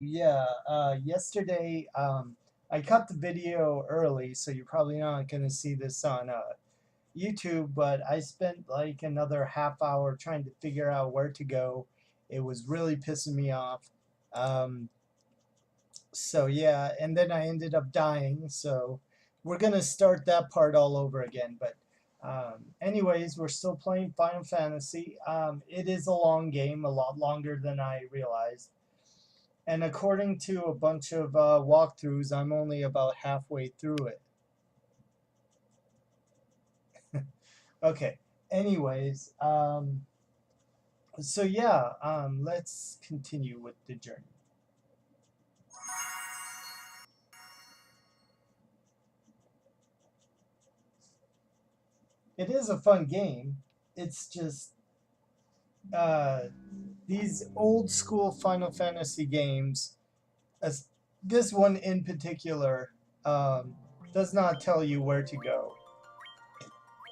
Yeah, yesterday I cut the video early, so you're probably not going to see this on YouTube, but I spent like another half hour trying to figure out where to go. It was really pissing me off. Um, so yeah, and then I ended up dying, so we're going to start that part all over again. But anyways, we're still playing Final Fantasy. It is a long game, a lot longer than I realized. And according to a bunch of walkthroughs, I'm only about halfway through it. Okay. Anyways, so yeah, let's continue with the journey. It is a fun game. It's just uh, these old school Final Fantasy games, as this one in particular, um, does not tell you where to go.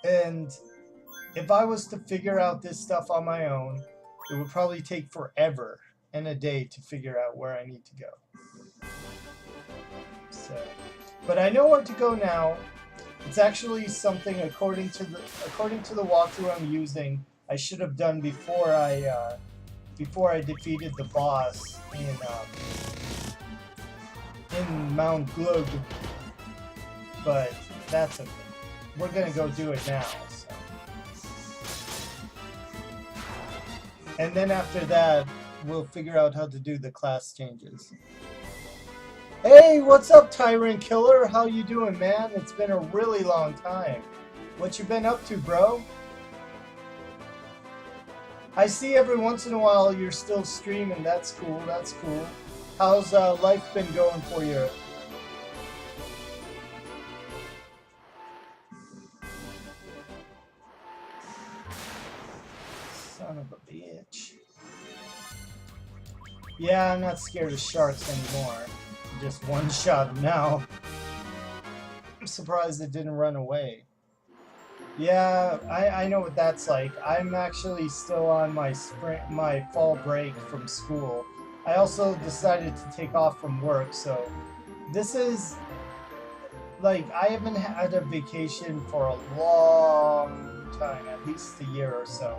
And if I was to figure out this stuff on my own, it would probably take forever and a day to figure out where I need to go. So, but I know where to go now. It's actually something according to the walkthrough I'm using. I should have done before I defeated the boss in Mount Glug, but that's okay. We're gonna go do it now. So. And then after that, we'll figure out how to do the class changes. Hey, what's up, Tyrant Killer? How you doing, man? It's been a really long time. What you been up to, bro? I see every once in a while you're still streaming. That's cool. That's cool. How's life been going for you? Son of a bitch. Yeah, I'm not scared of sharks anymore. Just one shot now. I'm surprised it didn't run away. Yeah, I know what that's like. I'm actually still on my fall break from school. I also decided to take off from work, so this is like I haven't had a vacation for a long time, at least a year or so,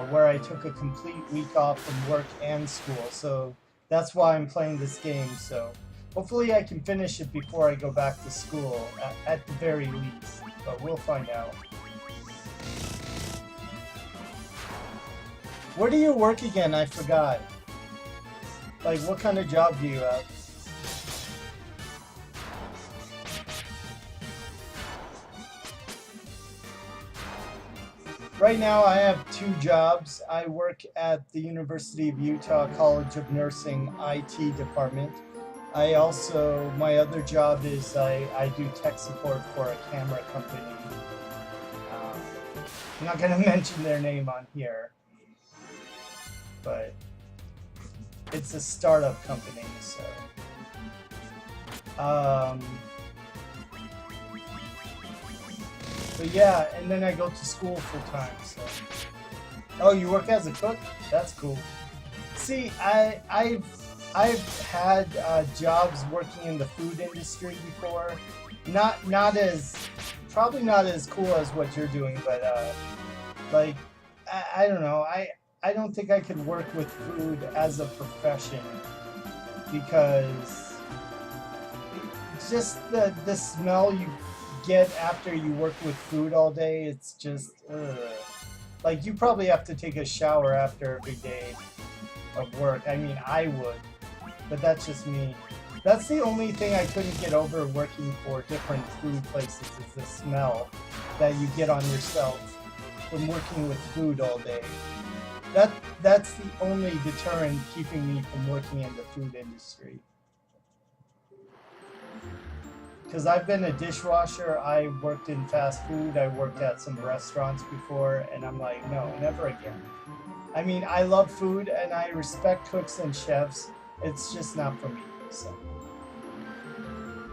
where I took a complete week off from work and school. So that's why I'm playing this game. So hopefully I can finish it before I go back to school, at the very least. But we'll find out. Where do you work again? I forgot. Like, what kind of job do you have? Right now, I have two jobs. I work at the University of Utah College of Nursing IT department. My other job is I do tech support for a camera company. Um, I'm not going to mention their name on here, but it's a startup company, so. Um, but yeah, and then I go to school full time, so. Oh, you work as a cook? That's cool. See, I've had jobs working in the food industry before. Not as probably not as cool as what you're doing, but like I don't know. I don't think I could work with food as a profession because just the smell you get after you work with food all day, it's just like you probably have to take a shower after every day of work. I mean, I would, but that's just me. That's the only thing I couldn't get over working for different food places is the smell that you get on yourself from working with food all day. That's the only deterrent keeping me from working in the food industry. Because I've been a dishwasher, I worked in fast food, I worked at some restaurants before, and I'm like, no, never again. I mean, I love food and I respect cooks and chefs. It's just not for me.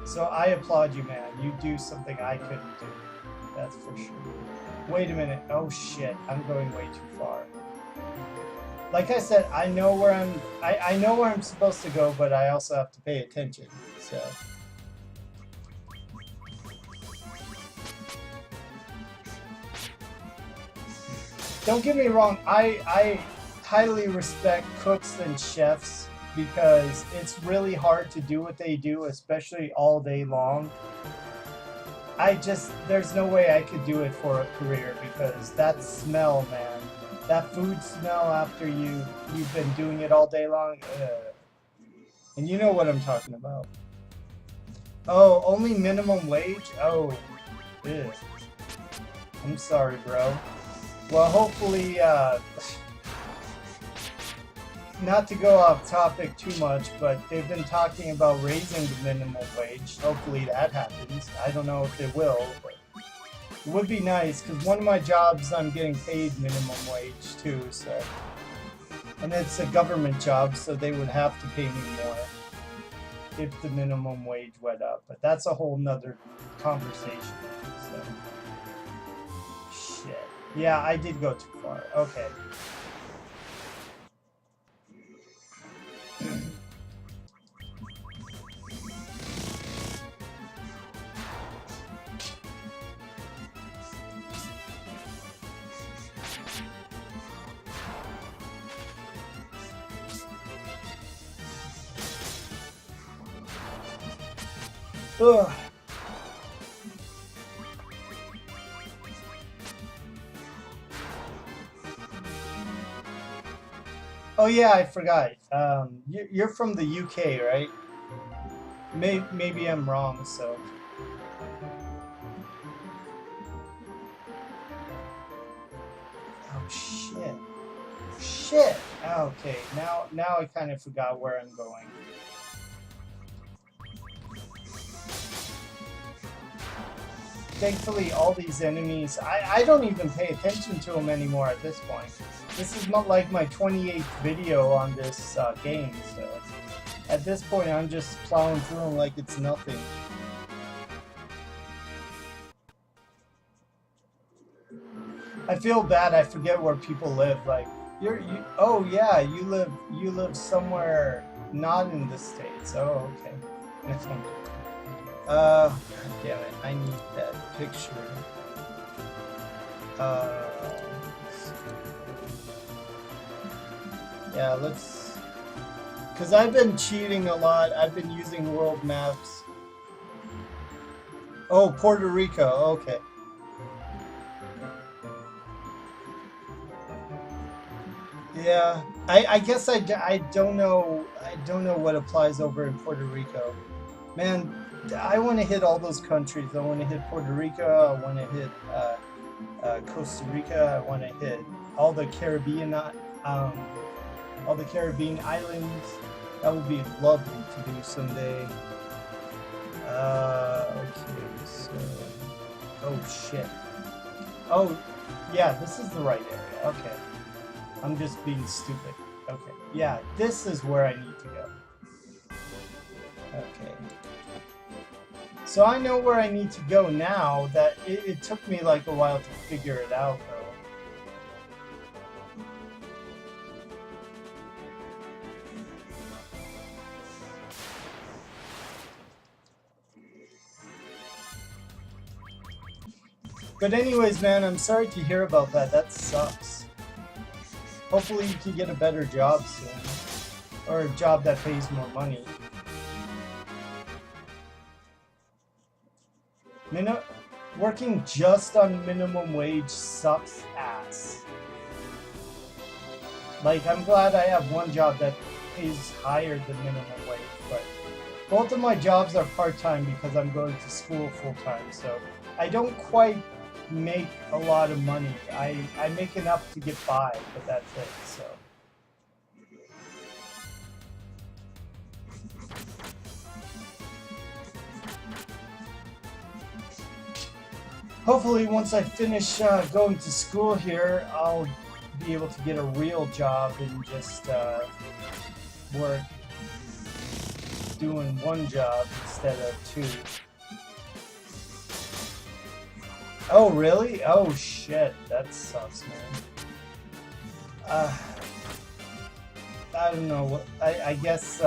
So I applaud you, man. You do something I couldn't do. That's for sure. Wait a minute. Oh shit, I'm going way too far. like I said, I know where I know where I'm supposed to go, but I also have to pay attention. So don't get me wrong, I highly respect cooks and chefs because it's really hard to do what they do, especially all day long. There's no way I could do it for a career because that smell, man, that food smell after you've been doing it all day long, and you know what I'm talking about. Oh, only minimum wage? Oh, ew. I'm sorry, bro. Well, hopefully, not to go off topic too much, but they've been talking about raising the minimum wage. Hopefully that happens. I don't know if it will, but it would be nice because one of my jobs I'm getting paid minimum wage too, so. And it's a government job, so they would have to pay me more if the minimum wage went up. But that's a whole nother conversation, so. Shit. Yeah, I did go too far. Okay. Ugh. Oh yeah, I forgot. You're from the UK, right? Maybe I'm wrong, so. Oh shit. Shit! Okay, now I kind of forgot where I'm going. Thankfully, all these enemies, I don't even pay attention to them anymore at this point. This is not like my 28th video on this game, so at this point I'm just plowing through them like it's nothing. I feel bad. I forget where people live. Like oh yeah, you live somewhere not in the States. Oh okay. God damn it! I need that picture. Yeah, let's. Cause I've been cheating a lot. I've been using world maps. Oh, Puerto Rico. Okay. Yeah, I guess I don't know. I don't know what applies over in Puerto Rico. Man, I want to hit all those countries. I want to hit Puerto Rico. I want to hit Costa Rica. I want to hit all the Caribbean islands. That would be lovely to do someday. Okay, so oh shit. Oh yeah, this is the right area. Okay, I'm just being stupid. Okay, yeah, this is where I need to go. Okay. So I know where I need to go now. That it took me like a while to figure it out, though. But anyways, man, I'm sorry to hear about that. That sucks. Hopefully you can get a better job soon. Or a job that pays more money. Working just on minimum wage sucks ass. Like, I'm glad I have one job that pays higher than minimum wage, but both of my jobs are part-time because I'm going to school full-time, so I don't quite make a lot of money. I make enough to get by, but that's it, so. Hopefully, once I finish going to school here, I'll be able to get a real job and just work doing one job instead of two. Oh, really? Oh, shit. That sucks, man. I don't know. I guess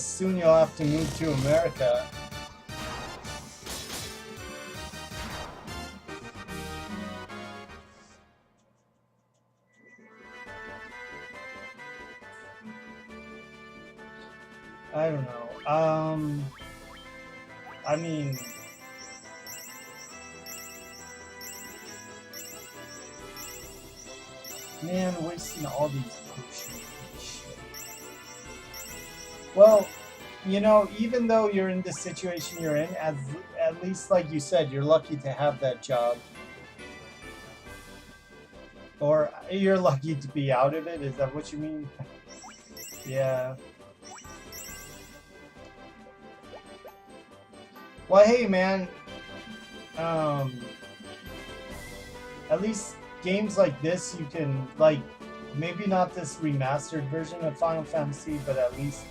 soon you'll have to move to America. I don't know. I mean, man, wasting all these potions and shit. Well, you know, even though you're in the situation you're in, at least like you said, you're lucky to have that job. Or you're lucky to be out of it, is that what you mean? Yeah. Well, hey, man. At least games like this, you can, like, maybe not this remastered version of Final Fantasy, but at least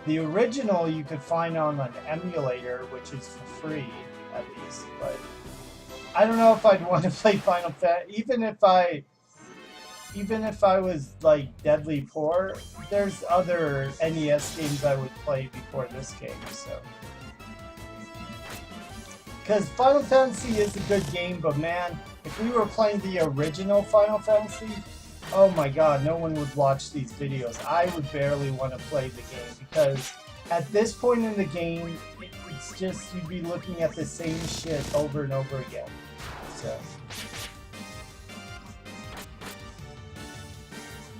the original you could find on an emulator, which is for free, at least. But I don't know if I'd want to play Final Fantasy, even if I was like deadly poor. There's other NES games I would play before this game, so. Because Final Fantasy is a good game, but man, if we were playing the original Final Fantasy, oh my god, no one would watch these videos. I would barely want to play the game, because at this point in the game, it's just, you'd be looking at the same shit over and over again. So.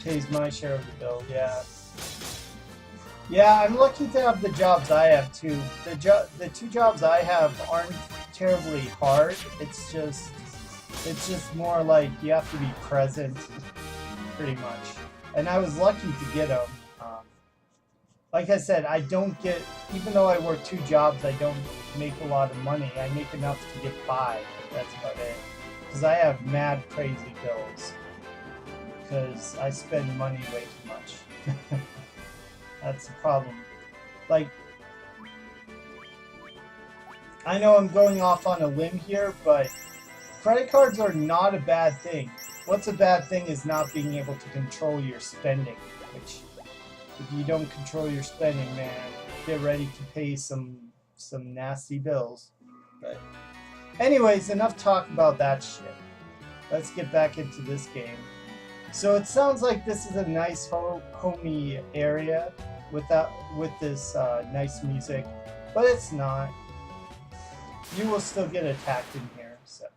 Pays my share of the bill, yeah. Yeah, I'm lucky to have the jobs I have too. The two jobs I have aren't terribly hard. It's just more like you have to be present, pretty much. And I was lucky to get them. Like I said, I don't get, even though I work two jobs, I don't make a lot of money. I make enough to get by. That's about it. Because I have mad crazy bills. Because I spend money way too much. That's the problem. Like, I know I'm going off on a limb here, but credit cards are not a bad thing. What's a bad thing is not being able to control your spending, which, if you don't control your spending, man, get ready to pay some nasty bills. But anyways, enough talk about that shit. Let's get back into this game. So it sounds like this is a nice homey area with this nice music, but it's not. You will still get attacked in here, so.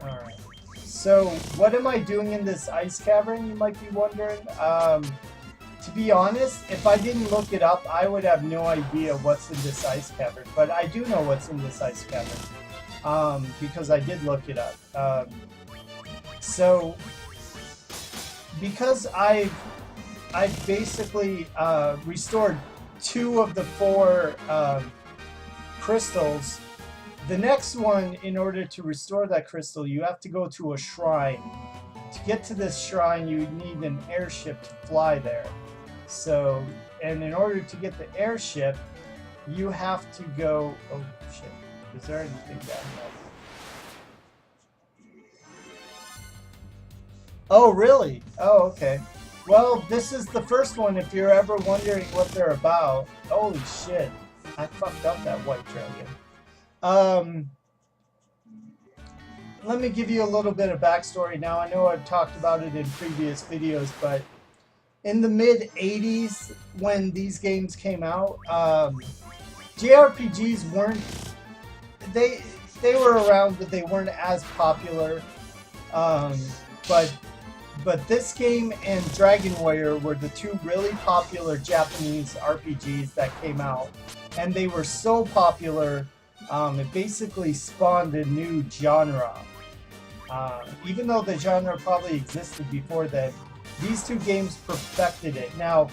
Alright. So, what am I doing in this ice cavern, you might be wondering? To be honest, if I didn't look it up, I would have no idea what's in this ice cavern. But I do know what's in this ice cavern, because I did look it up. So, because I've basically restored 2 of the 4 crystals, the next one, in order to restore that crystal, you have to go to a shrine. To get to this shrine, you need an airship to fly there. So, and in order to get the airship, you have to go... Oh, shit. Is there anything down there? Oh, really? Oh, okay. Well, this is the first one if you're ever wondering what they're about. Holy shit. I fucked up that white dragon. Let me give you a little bit of backstory now. I know I've talked about it in previous videos, but in the mid-80s, when these games came out, JRPGs weren't... They were around, but they weren't as popular. But this game and Dragon Warrior were the 2 really popular Japanese RPGs that came out. And they were so popular, it basically spawned a new genre. Even though the genre probably existed before then, these 2 games perfected it. Now,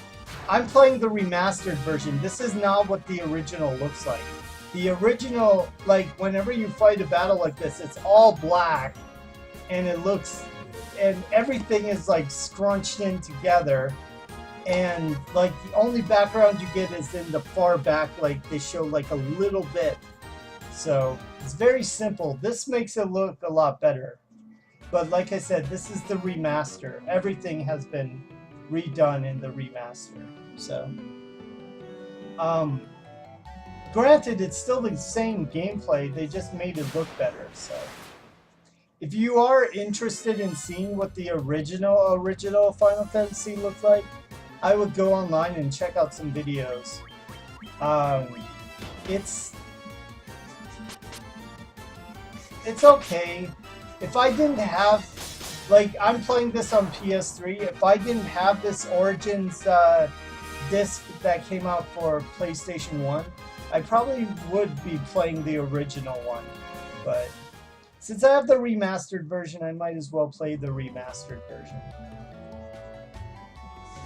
I'm playing the remastered version. This is not what the original looks like. The original, like, whenever you fight a battle like this, it's all black, and it looks... And everything is like scrunched in together, and like the only background you get is in the far back, like they show like a little bit. So it's very simple. This makes it look a lot better. But like I said, this is the remaster. Everything has been redone in the remaster. So, granted, it's still the same gameplay. They just made it look better. So, if you are interested in seeing what the original Final Fantasy looked like, I would go online and check out some videos. It's okay. If I didn't have, like, I'm playing this on PS3. If I didn't have this Origins disc that came out for PlayStation 1, I probably would be playing the original one. But since I have the remastered version, I might as well play the remastered version.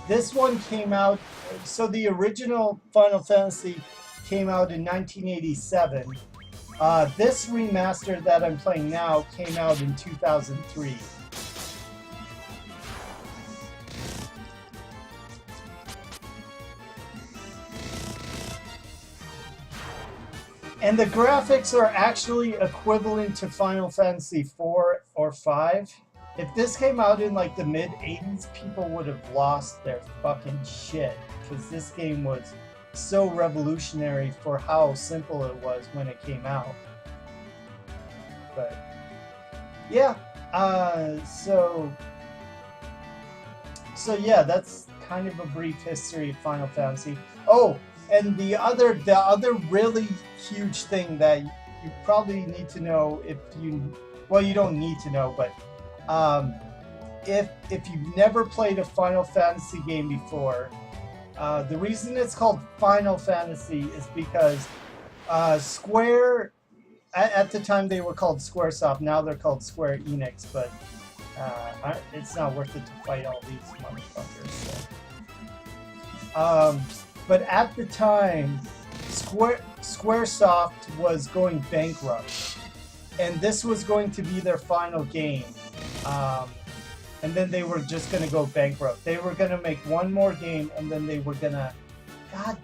This one came out, so the original Final Fantasy came out in 1987. This remaster that I'm playing now came out in 2003. And the graphics are actually equivalent to Final Fantasy 4 or 5. If this came out in like the mid-80s, people would have lost their fucking shit. Because this game was so revolutionary for how simple it was when it came out. But, yeah. So yeah, that's kind of a brief history of Final Fantasy. Oh! And the other really huge thing that you probably need to know if you, well, you don't need to know, but if you've never played a Final Fantasy game before, the reason it's called Final Fantasy is because Square, at the time they were called Squaresoft, now they're called Square Enix, but it's not worth it to fight all these motherfuckers. So. But at the time, Squaresoft was going bankrupt, and this was going to be their final game. And then they were just going to go bankrupt. They were going to make one more game, and then they were going to... God,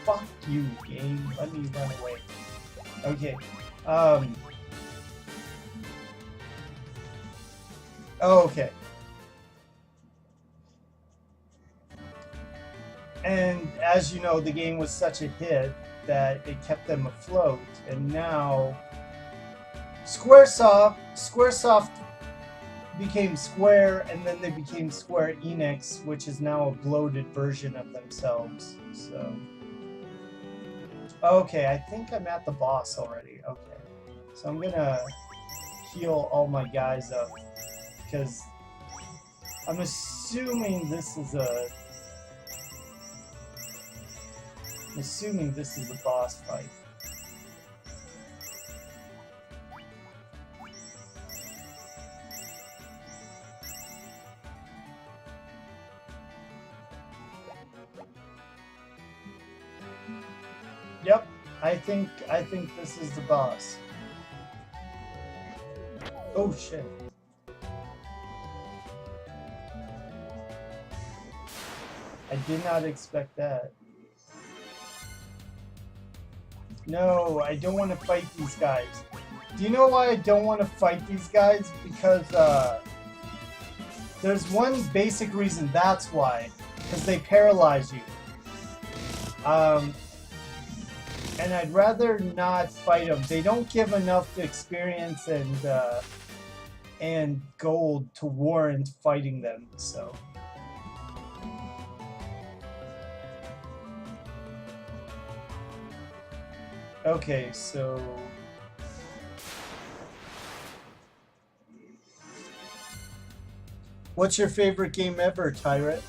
fuck you, game. Let me run away. Okay. Oh, okay. And as you know, the game was such a hit that it kept them afloat. And now Squaresoft became Square, and then they became Square Enix, which is now a bloated version of themselves. So, okay, I think I'm at the boss already. Okay, so I'm gonna heal all my guys up because I'm assuming this is a boss fight. Yep, I think this is the boss. Oh shit. I did not expect that. No, I don't want to fight these guys. Do you know why I don't want to fight these guys? Because there's one basic reason. That's why. Because they paralyze you. And I'd rather not fight them. They don't give enough experience and gold to warrant fighting them. So. Okay, so... What's your favorite game ever, Tyrant?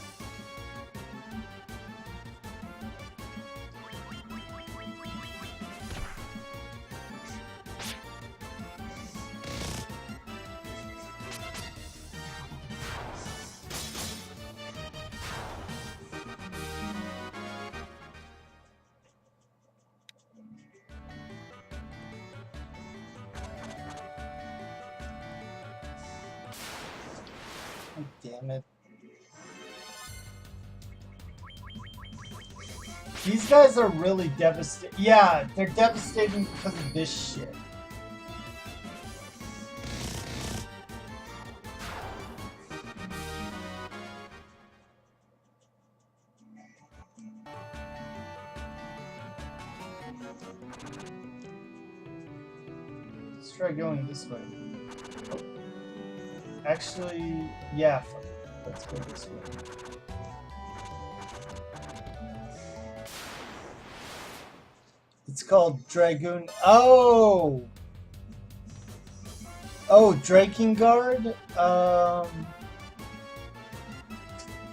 Damn it. These guys are really devastating. Yeah, they're devastating because of this shit. Let's try going this way. Oh. Actually, yeah, fuck it. Let's go this way. It's called Dragoon. Oh! Oh, Drakengard? Oh,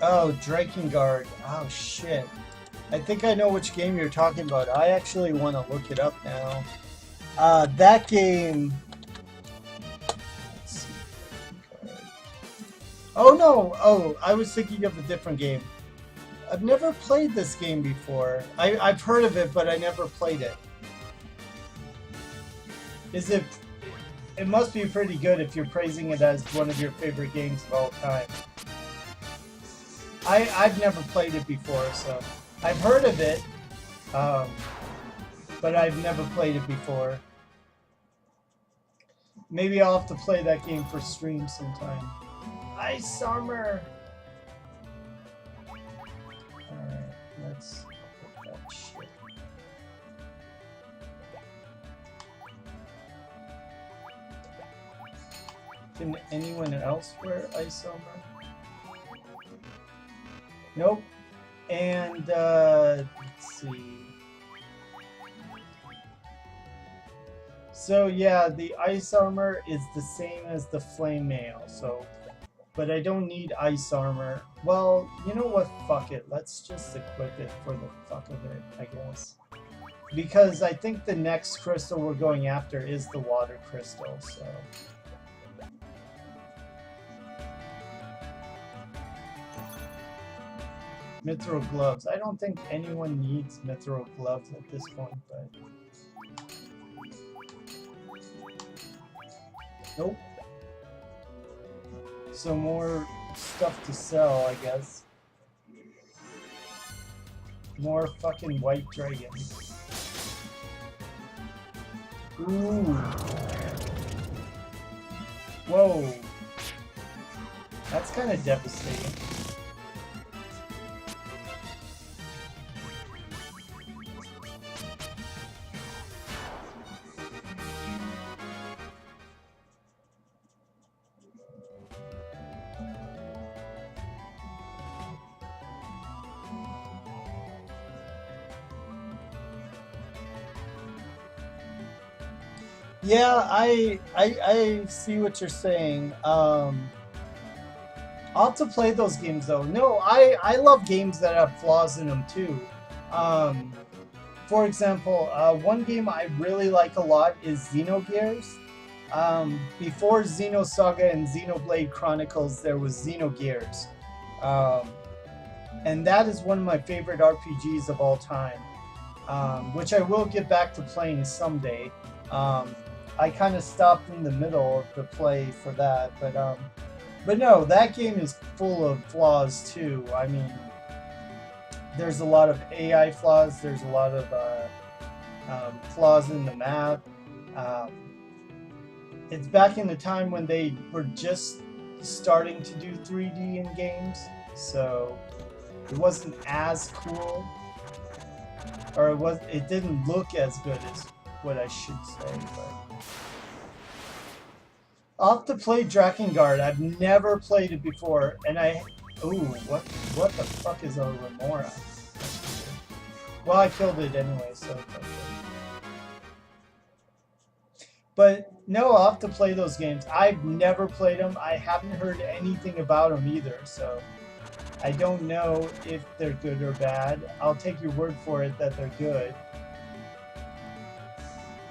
Drakengard. Oh, shit. I think I know which game you're talking about. I actually want to look it up now. That game... Let's see. Oh, no! Oh, I was thinking of a different game. I've never played this game before. I've heard of it, but I never played it. Is it... It must be pretty good if you're praising it as one of your favorite games of all time. I've never played it before, so... I've heard of it, but I've never played it before. Maybe I'll have to play that game for stream sometime. Ice Armor! Alright, let's put that shit. Can anyone else wear Ice Armor? Nope. And, let's see. So, yeah, the Ice Armor is the same as the Flame Mail, so... But I don't need Ice Armor. Well, you know what? Fuck it. Let's just equip it for the fuck of it, I guess. Because I think the next crystal we're going after is the Water Crystal, so... Mithril Gloves. I don't think anyone needs Mithril Gloves at this point, but... Nope. So more stuff to sell, I guess. More fucking white dragons. Ooh. Whoa. That's kind of devastating. Yeah, I see what you're saying. I'll have to play those games though. No, I love games that have flaws in them too. For example, one game I really like a lot is Xenogears. Before Xenosaga and Xenoblade Chronicles, there was Xenogears. And that is one of my favorite RPGs of all time, which I will get back to playing someday. I kind of stopped in the middle to play for that, but no, that game is full of flaws too. I mean, there's a lot of AI flaws. There's a lot of flaws in the map. It's back in the time when they were just starting to do 3D in games, so it wasn't as cool, or it didn't look as good as what I should say, but I'll have to play Drakengard. I've never played it before, and ooh, what the fuck is a Remora? Well, I killed it anyway, so but no, I'll have to play those games. I've never played them. I haven't heard anything about them either, so I don't know if they're good or bad. I'll take your word for it that they're good.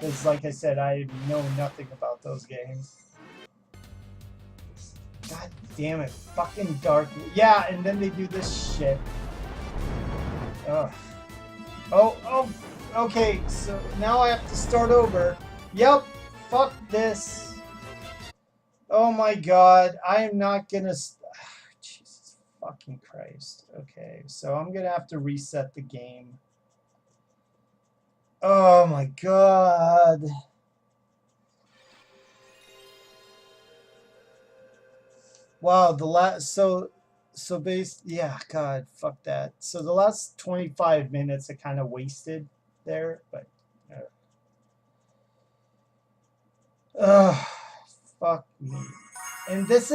Because, like I said, I know nothing about those games. God damn it. Fucking dark. Yeah, and then they do this shit. Ugh. Oh, okay, so now I have to start over. Yep, fuck this. Oh my god, I am not gonna... Jesus fucking Christ. Okay, so I'm gonna have to reset the game. Oh my god. Wow, the last yeah, god, fuck that. So the last 25 minutes I kind of wasted there, but Ugh, fuck me. And this.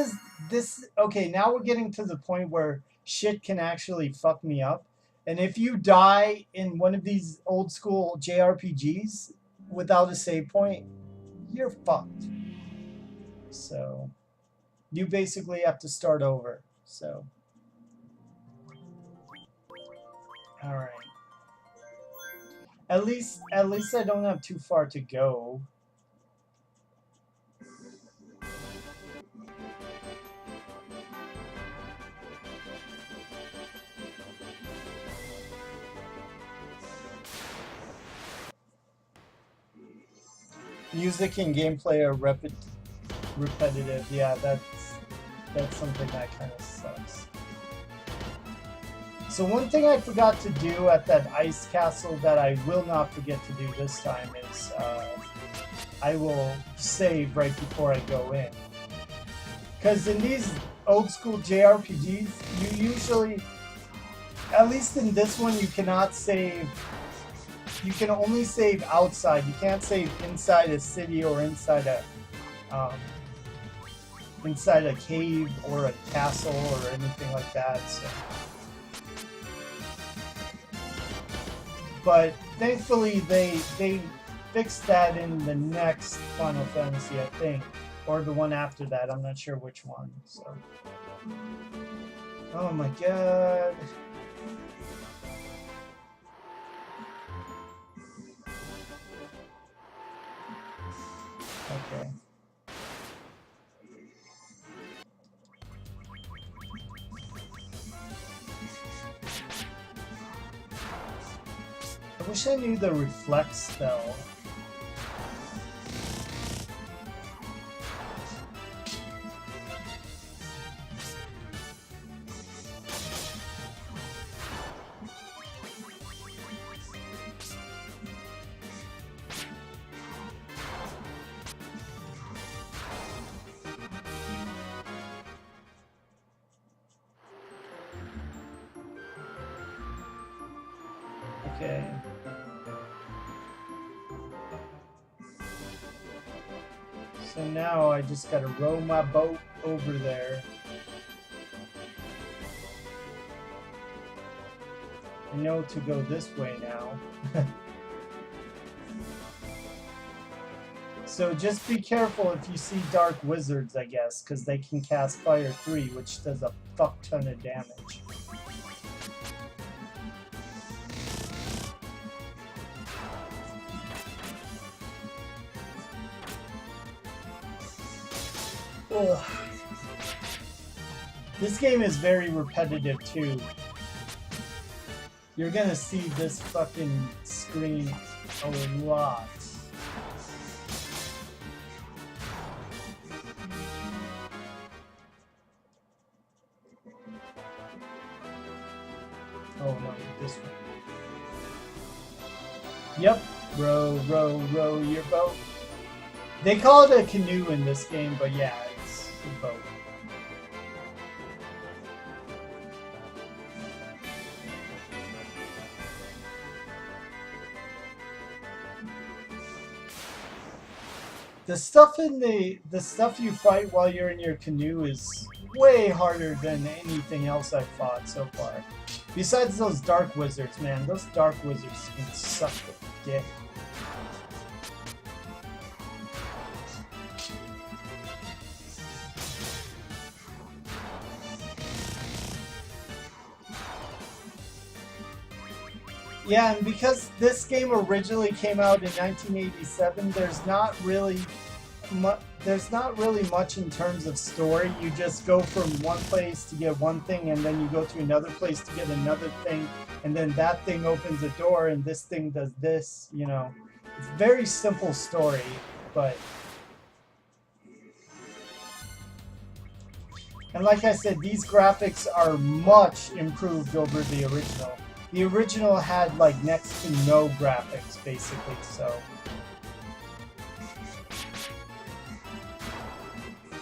Okay, now we're getting to the point where shit can actually fuck me up. And if you die in one of these old school JRPGs without a save point, you're fucked. So you basically have to start over. So, all right. At least I don't have too far to go. Music and gameplay are repetitive. Yeah, that's something that kind of sucks. So one thing I forgot to do at that ice castle that I will not forget to do this time is I will save right before I go in. Because in these old school JRPGs, you usually, at least in this one, you cannot save. You can only save outside. You can't save inside a city or inside a cave or a castle or anything like that. So. But thankfully, they fixed that in the next Final Fantasy, I think, or the one after that. I'm not sure which one. So. Oh my god. Okay. I wish I knew the reflect spell. Okay. So now I just gotta row my boat over there. I know to go this way now. So just be careful if you see dark wizards, I guess, because they can cast Fire 3, which does a fuck ton of damage. Ugh. This game is very repetitive too. You're gonna see this fucking screen a lot. Oh no, this one. Yep, row, row, row your boat. They call it a canoe in this game, but yeah, it's a boat. The stuff you fight while you're in your canoe is way harder than anything else I've fought so far. Besides those dark wizards, man, those dark wizards can suck the dick. Yeah, and because this game originally came out in 1987, there's not really much in terms of story. You just go from one place to get one thing, and then you go to another place to get another thing, and then that thing opens a door, and this thing does this. You know, it's a very simple story, but. And like I said, these graphics are much improved over the original. The original had like next to no graphics, basically, so.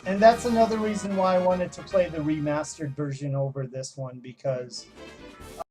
And that's another reason why I wanted to play the remastered version over this one, because